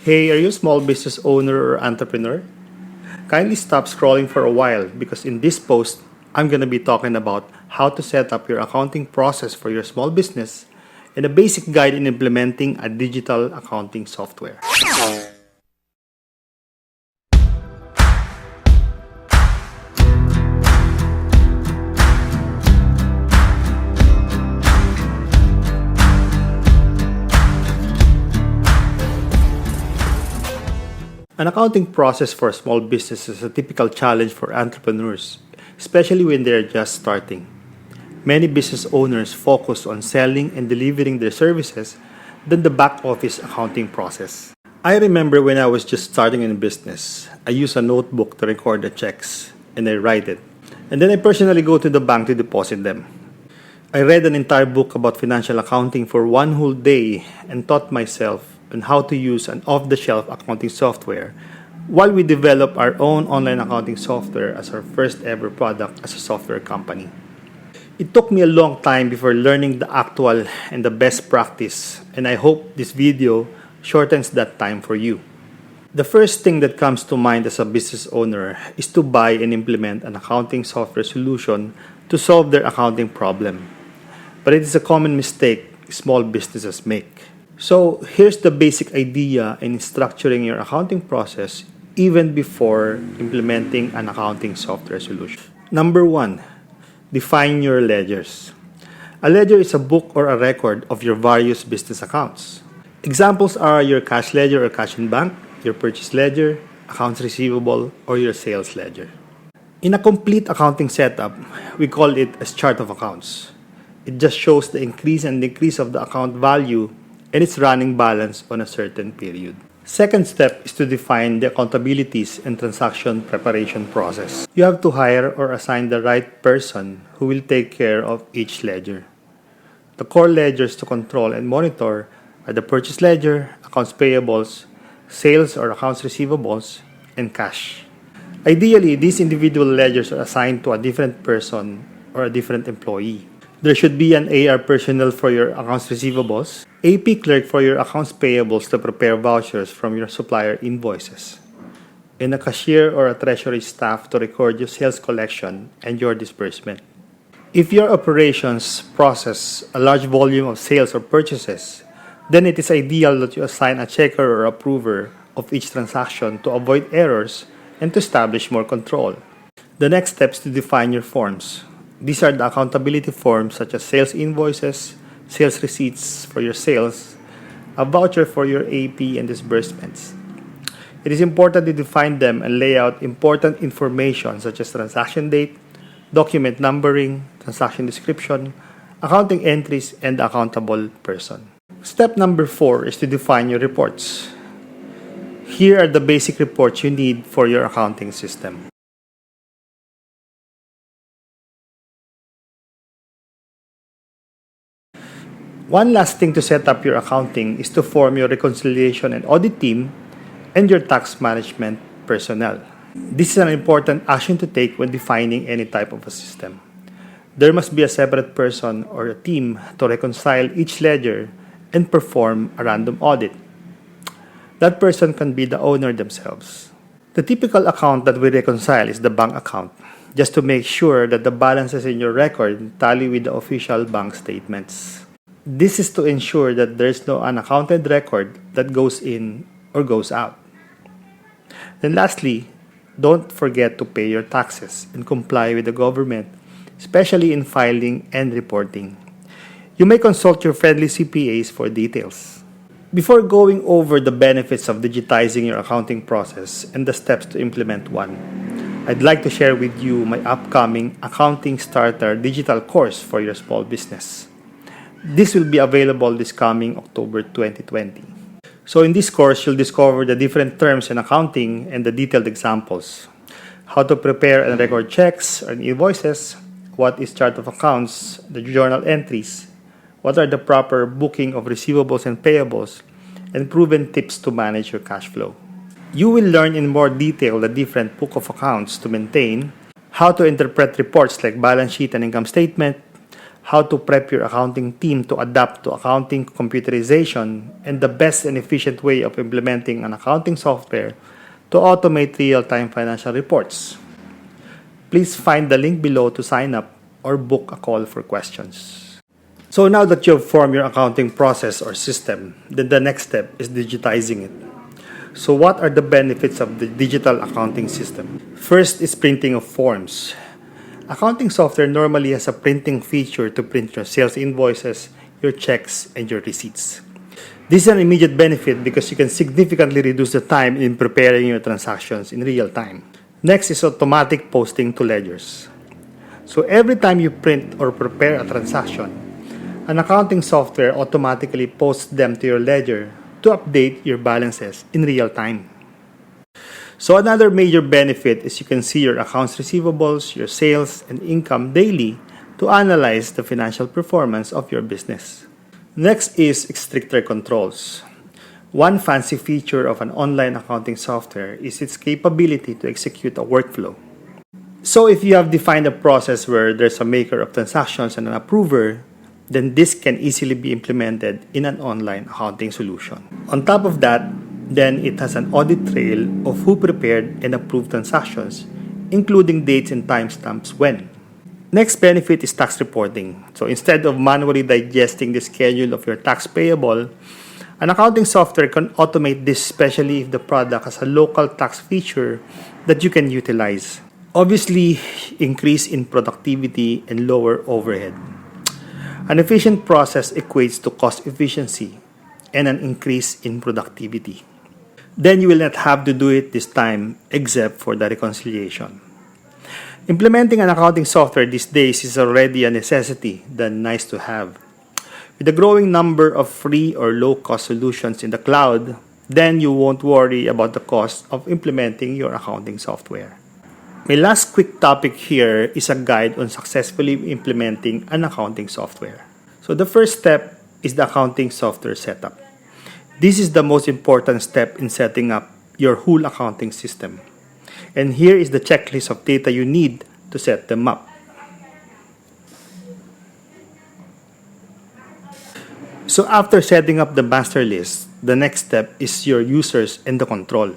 Hey, are you a small business owner or entrepreneur? Kindly stop scrolling for a while because in this post, I'm going to be talking about how to set up your accounting process for your small business and a basic guide in implementing a digital accounting software. An accounting process for a small business is a typical challenge for entrepreneurs, especially when they're just starting. Many business owners focus on selling and delivering their services than the back office accounting process. I remember when I was just starting in a business, I use a notebook to record the checks and I write it. And then I personally go to the bank to deposit them. I read an entire book about financial accounting for one whole day and taught myself on how to use an off-the-shelf accounting software while we develop our own online accounting software as our first ever product as a software company. It took me a long time before learning the actual and the best practice, and I hope this video shortens that time for you. The first thing that comes to mind as a business owner is to buy and implement an accounting software solution to solve their accounting problem. But it is a common mistake small businesses make. So here's the basic idea in structuring your accounting process even before implementing an accounting software solution. Number 1, define your ledgers. A ledger is a book or a record of your various business accounts. Examples are your cash ledger or cash in bank, your purchase ledger, accounts receivable, or your sales ledger. In a complete accounting setup, we call it a chart of accounts. It just shows the increase and decrease of the account value and its running balance on a certain period. Second step is to define the accountabilities and transaction preparation process. You have to hire or assign the right person who will take care of each ledger. The core ledgers to control and monitor are the purchase ledger, accounts payables, sales or accounts receivables, and cash. Ideally, these individual ledgers are assigned to a different person or a different employee. There should be an AR personnel for your accounts receivables, AP clerk for your accounts payables to prepare vouchers from your supplier invoices, and a cashier or a treasury staff to record your sales collection and your disbursement. If your operations process a large volume of sales or purchases, then it is ideal that you assign a checker or approver of each transaction to avoid errors and to establish more control. The next step is to define your forms. These are the accountability forms such as sales invoices, sales receipts for your sales, a voucher for your AP and disbursements. It is important to define them and lay out important information such as transaction date, document numbering, transaction description, accounting entries, and the accountable person. Step number 4 is to define your reports. Here are the basic reports you need for your accounting system. One last thing to set up your accounting is to form your reconciliation and audit team and your tax management personnel. This is an important action to take when defining any type of a system. There must be a separate person or a team to reconcile each ledger and perform a random audit. That person can be the owner themselves. The typical account that we reconcile is the bank account, just to make sure that the balances in your record tally with the official bank statements. This is to ensure that there is no unaccounted record that goes in or goes out. Then lastly, don't forget to pay your taxes and comply with the government, especially in filing and reporting. You may consult your friendly CPAs for details. Before going over the benefits of digitizing your accounting process and the steps to implement one, I'd like to share with you my upcoming Accounting Starter digital course for your small business. This will be available this coming October 2020. So in this course, you'll discover the different terms in accounting and the detailed examples. How to prepare and record checks and invoices, what is chart of accounts, the journal entries, what are the proper booking of receivables and payables, and proven tips to manage your cash flow. You will learn in more detail the different book of accounts to maintain, how to interpret reports like balance sheet and income statement, how to prep your accounting team to adapt to accounting computerization, and the best and efficient way of implementing an accounting software to automate real-time financial reports. Please find the link below to sign up or book a call for questions. So now that you've formed your accounting process or system, then the next step is digitizing it. So what are the benefits of the digital accounting system? First is printing of forms. Accounting software normally has a printing feature to print your sales invoices, your checks, and your receipts. This is an immediate benefit because you can significantly reduce the time in preparing your transactions in real time. Next is automatic posting to ledgers. So every time you print or prepare a transaction, an accounting software automatically posts them to your ledger to update your balances in real time. So another major benefit is you can see your accounts receivables, your sales, and income daily to analyze the financial performance of your business. Next is stricter controls. One fancy feature of an online accounting software is its capability to execute a workflow. So if you have defined a process where there's a maker of transactions and an approver, then this can easily be implemented in an online accounting solution. On top of that, then it has an audit trail of who prepared and approved transactions, including dates and timestamps when. Next benefit is tax reporting. So instead of manually digesting the schedule of your tax payable, an accounting software can automate this, especially if the product has a local tax feature that you can utilize. Obviously, increase in productivity and lower overhead. An efficient process equates to cost efficiency and an increase in productivity. Then you will not have to do it this time except for the reconciliation. Implementing an accounting software these days is already a necessity than nice to have. With the growing number of free or low-cost solutions in the cloud, then you won't worry about the cost of implementing your accounting software. My last quick topic here is a guide on successfully implementing an accounting software. So the first step is the accounting software setup. This is the most important step in setting up your whole accounting system. And here is the checklist of data you need to set them up. So after setting up the master list, the next step is your users and the control.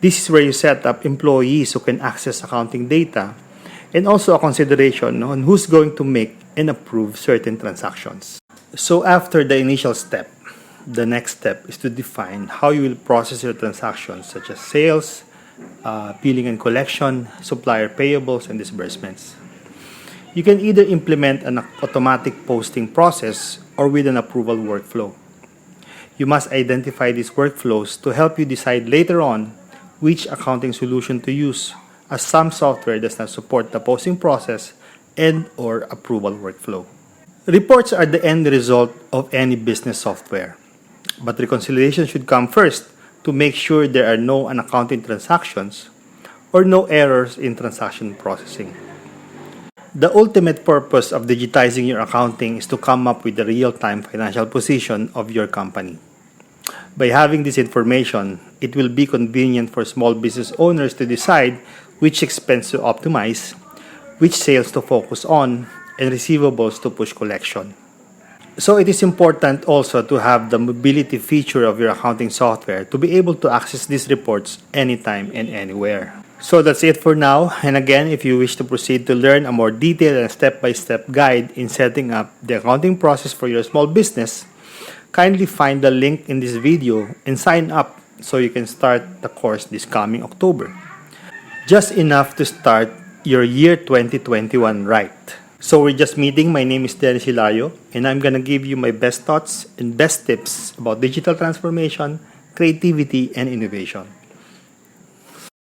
This is where you set up employees who can access accounting data and also a consideration on who's going to make and approve certain transactions. So after the initial step, the next step is to define how you will process your transactions such as sales, billing and collection, supplier payables, and disbursements. You can either implement an automatic posting process or with an approval workflow. You must identify these workflows to help you decide later on which accounting solution to use, as some software does not support the posting process and or approval workflow. Reports are the end result of any business software, but reconciliation should come first to make sure there are no unaccounted transactions or no errors in transaction processing. The ultimate purpose of digitizing your accounting is to come up with the real-time financial position of your company. By having this information, it will be convenient for small business owners to decide which expense to optimize, which sales to focus on, and receivables to push collection. So it is important also to have the mobility feature of your accounting software to be able to access these reports anytime and anywhere. So that's it for now. And again, if you wish to proceed to learn a more detailed and step-by-step guide in setting up the accounting process for your small business, kindly find the link in this video and sign up so you can start the course this coming October. Just enough to start your year 2021 right. So we're just meeting. My name is Dennis Hilario, and I'm gonna give you my best thoughts and best tips about digital transformation, creativity, and innovation.